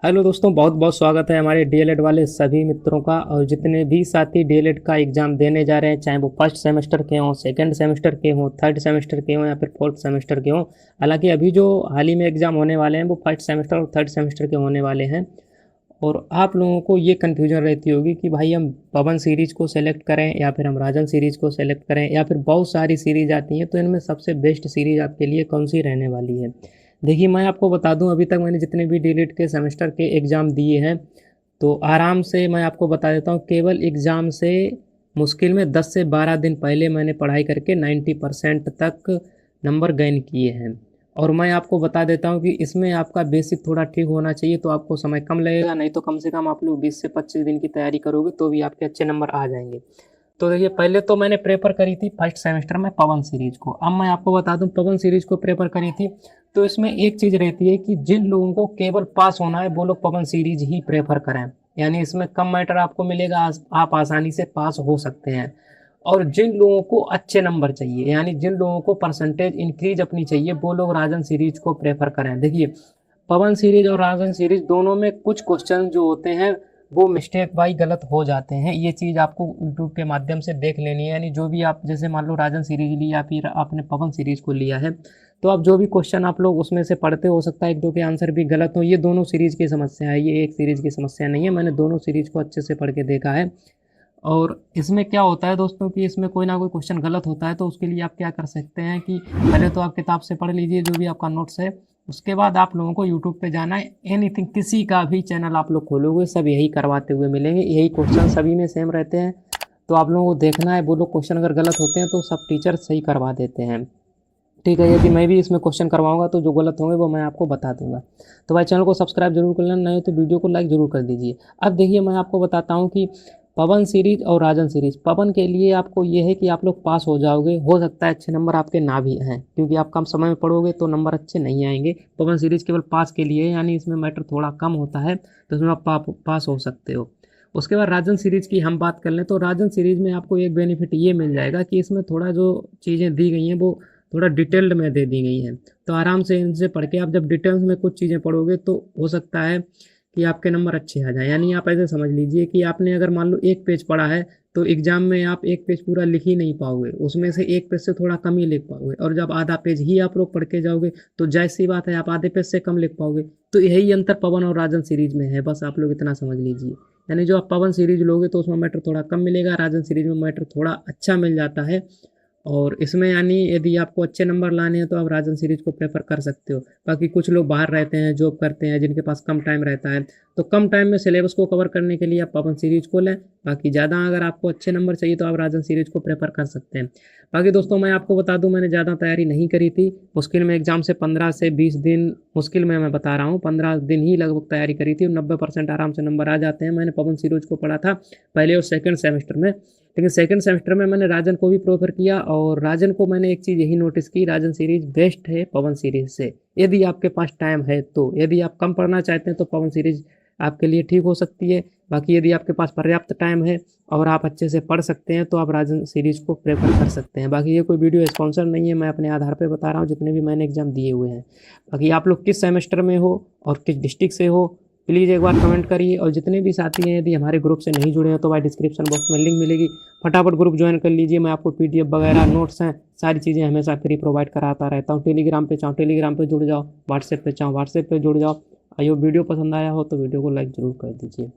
Hello दोस्तों, बहुत बहुत स्वागत है हमारे डीएलएड वाले सभी मित्रों का। और जितने भी साथी डीएलएड का एग्ज़ाम देने जा रहे हैं, चाहे वो फर्स्ट सेमेस्टर के हों, सेकंड सेमेस्टर के हों, थर्ड सेमेस्टर के हों या फिर फोर्थ सेमेस्टर के हों। हालांकि अभी जो हाल ही में एग्ज़ाम होने वाले हैं वो फर्स्ट सेमेस्टर और थर्ड सेमेस्टर के होने वाले हैं। और आप लोगों को ये कन्फ्यूजन रहती होगी कि भाई हम पवन सीरीज़ को सेलेक्ट करें या फिर हम राजन सीरीज़ को सेलेक्ट करें, या फिर बहुत सारी सीरीज़ आती हैं, तो इनमें सबसे बेस्ट सीरीज़ आपके लिए कौन सी रहने वाली है। देखिए, मैं आपको बता दूं, अभी तक मैंने जितने भी डीलिट के सेमेस्टर के एग्ज़ाम दिए हैं, तो आराम से मैं आपको बता देता हूं, केवल एग्ज़ाम से मुश्किल में 10 से 12 दिन पहले मैंने पढ़ाई करके 90% तक नंबर गेन किए हैं। और मैं आपको बता देता हूं कि इसमें आपका बेसिक थोड़ा ठीक होना चाहिए, तो आपको समय कम लगेगा। नहीं तो कम से कम आप लोग 20 से 25 दिन की तैयारी करोगे तो भी आपके अच्छे नंबर आ जाएंगे। तो देखिए, पहले तो मैंने प्रेफर करी थी फर्स्ट सेमेस्टर में पवन सीरीज को। अब मैं आपको बता दूं, पवन सीरीज को प्रेफर करी थी तो इसमें एक चीज़ रहती है कि जिन लोगों को केवल पास होना है वो लोग पवन सीरीज ही प्रेफर करें। यानी इसमें कम मैटर आपको मिलेगा, आप आसानी से पास हो सकते हैं। और जिन लोगों को अच्छे नंबर चाहिए, यानी जिन लोगों को परसेंटेज इंक्रीज अपनी चाहिए, वो लोग राजन सीरीज को प्रेफर करें। देखिए, पवन सीरीज और राजन सीरीज दोनों में कुछ क्वेश्चन जो होते हैं वो मिस्टेक बाई गलत हो जाते हैं। ये चीज़ आपको यूट्यूब के माध्यम से देख लेनी है। यानी जो भी आप, जैसे मान लो राजन सीरीज लिया या फिर आपने पवन सीरीज को लिया है, तो आप जो भी क्वेश्चन आप लोग उसमें से पढ़ते, हो सकता है एक दो के आंसर भी गलत हो। ये दोनों सीरीज की समस्या है, ये एक सीरीज की समस्या नहीं है। मैंने दोनों सीरीज को अच्छे से पढ़ के देखा है। और इसमें क्या होता है दोस्तों कि इसमें कोई ना कोई क्वेश्चन गलत होता है, तो उसके लिए आप क्या कर सकते हैं कि पहले तो आप किताब से पढ़ लीजिए जो भी आपका नोट्स है। उसके बाद आप लोगों को यूट्यूब पे जाना है। एनीथिंग, किसी का भी चैनल आप लोग खोलोगे, सब यही करवाते हुए मिलेंगे, यही क्वेश्चन सभी में सेम रहते हैं। तो आप लोगों को देखना है, वो लोग क्वेश्चन अगर गलत होते हैं तो सब टीचर सही करवा देते हैं। ठीक है, यदि मैं भी इसमें क्वेश्चन करवाऊंगा तो जो गलत होंगे वो मैं आपको बता दूंगा। तो भाई, चैनल को सब्सक्राइब जरूर कर लेना, नहीं तो वीडियो को लाइक जरूर कर दीजिए। अब देखिए, मैं आपको बताता हूँ कि पवन सीरीज और राजन सीरीज, पवन के लिए आपको ये है कि आप लोग पास हो जाओगे। हो सकता है अच्छे नंबर आपके ना भी हैं, क्योंकि आप कम समय में पढ़ोगे तो नंबर अच्छे नहीं आएंगे। पवन सीरीज केवल पास के लिए है, यानी इसमें मैटर थोड़ा कम होता है, तो इसमें आप पास हो सकते हो। उसके बाद राजन सीरीज की हम बात कर लें, तो राजन सीरीज में आपको एक बेनिफिट ये मिल जाएगा कि इसमें थोड़ा जो चीज़ें दी गई हैं वो थोड़ा डिटेल्ड में दे दी गई हैं। तो आराम से इनसे पढ़ के आप जब डिटेल्स में कुछ चीज़ें पढ़ोगे तो हो सकता है कि आपके नंबर अच्छे आ जाएं। यानी आप ऐसे समझ लीजिए कि आपने अगर मान लो एक पेज पढ़ा है, तो एग्जाम में आप एक पेज पूरा लिख ही नहीं पाओगे, उसमें से एक पेज से थोड़ा कम ही लिख पाओगे। और जब आधा पेज ही आप लोग पढ़ के जाओगे तो जाहिर सी बात है आप आधे पेज से कम लिख पाओगे। तो यही अंतर पवन और राजन सीरीज में है, बस आप लोग इतना समझ लीजिए। यानी जो आप पवन सीरीज लोगे तो उसमें मैटर थोड़ा कम मिलेगा, राजन सीरीज में मैटर थोड़ा अच्छा मिल जाता है। और इसमें यानी यदि आपको अच्छे नंबर लाने हैं तो आप राजन सीरीज को प्रेफर कर सकते हो। बाकी कुछ लोग बाहर रहते हैं, जॉब करते हैं, जिनके पास कम टाइम रहता है, तो कम टाइम में सिलेबस को कवर करने के लिए आप पवन सीरीज को लें। बाकी ज़्यादा अगर आपको अच्छे नंबर चाहिए तो आप राजन सीरीज को प्रेफर कर सकते हैं। बाकी दोस्तों, मैं आपको बता दूं, मैंने ज़्यादा तैयारी नहीं करी थी। मुश्किल में एग्जाम से 15 से 20 दिन, मुश्किल में मैं बता रहा हूँ 15 दिन ही लगभग तैयारी करी थी, और 90% आराम से नंबर आ जाते हैं। मैंने पवन सीरीज को पढ़ा था पहले और सेकंड सेमेस्टर में, लेकिन सेकंड सेमेस्टर में मैंने राजन को भी प्रेफर किया। और राजन को मैंने एक चीज़ यही नोटिस की, राजन सीरीज बेस्ट है पवन सीरीज से, यदि आपके पास टाइम है तो। यदि आप कम पढ़ना चाहते हैं तो पवन सीरीज आपके लिए ठीक हो सकती है। बाकी यदि आपके पास पर्याप्त टाइम है और आप अच्छे से पढ़ सकते हैं तो आप राजन सीरीज को प्रेफर कर सकते हैं। बाकी ये कोई वीडियो स्पॉन्सर नहीं है, मैं अपने आधार पर बता रहा हूँ जितने भी मैंने एग्जाम दिए हुए हैं। बाकी आप लोग किस सेमेस्टर में हो और किस डिस्ट्रिक्ट से हो, प्लीज़ एक बार कमेंट करिए। और जितने भी साथी हैं यदि हमारे ग्रुप से नहीं जुड़े हैं तो भाई डिस्क्रिप्शन बॉक्स में लिंक मिलेगी, फटाफट ग्रुप ज्वाइन कर लीजिए। मैं आपको पीडीएफ वगैरह, नोट्स हैं, सारी चीज़ें हमेशा फ्री प्रोवाइड कराता रहता हूँ। टेलीग्राम पे चाहो टेलीग्राम पे जुड़ जाओ, व्हाट्सएप पे चाहो व्हाट्सएप पे जुड़ जाओ। अयो वीडियो पसंद आया हो तो वीडियो को लाइक ज़रूर कर दीजिए।